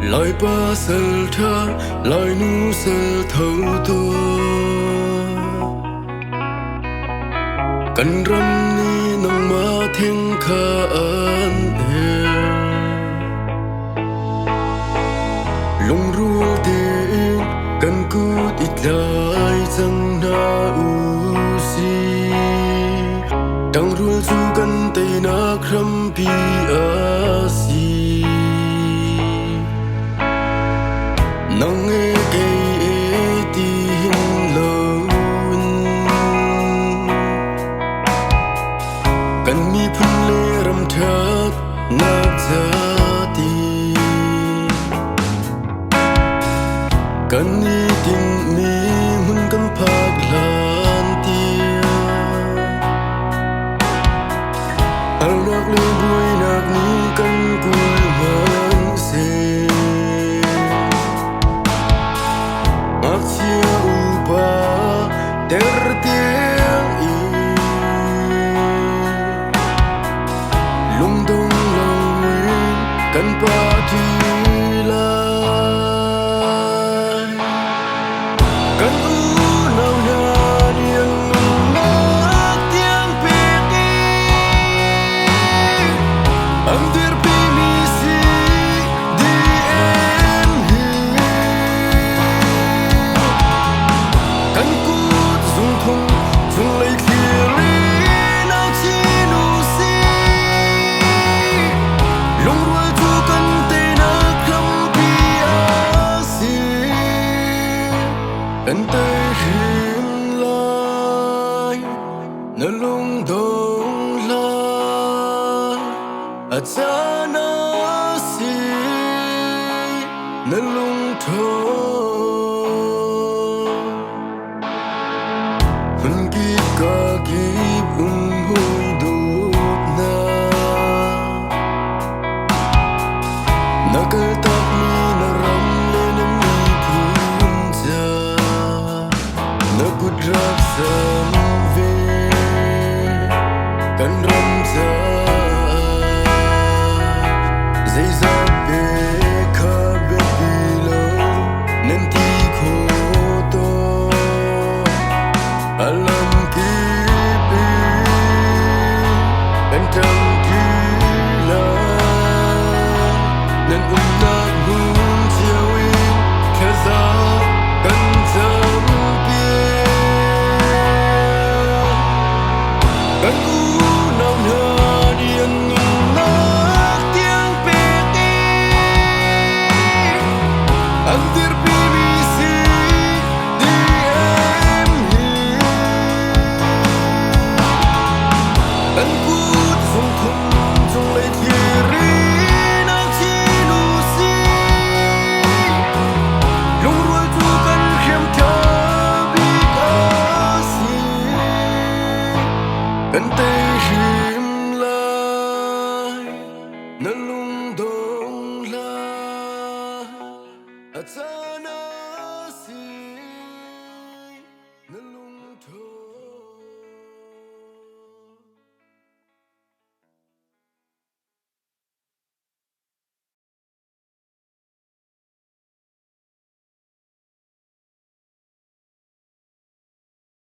Lời ba sel tha lời nu sel thâu tua cần râm ni nong ma thiên kha an he lung ru tin cần cút ít lại chẳng na u si đang ru du cần tây na khram pi a si nong e ke ti hin lo cần mi phun le ram thak na cha ti cần ni tin mi mun kan phak lan ti al nak le bui nak ni kan kul man se ak sia upa ter tiang i lung dong lo kan pa thi la kan u nau na niang na tiang pe ki am dir pi mi si di en hi kan ku zung thung zung lei khia ri nau chi nu si lung rual chu kan te na kham pi a si kan te hin lai na lung dong la a cha na si na lung tho hun ki ka ki hui du na nakal tak mi na ram le na mi phun cha na kudrak sam ve kan ram cha zai za pe kha be pi lo nen ti kho to alam ki pe kan tam ki la nen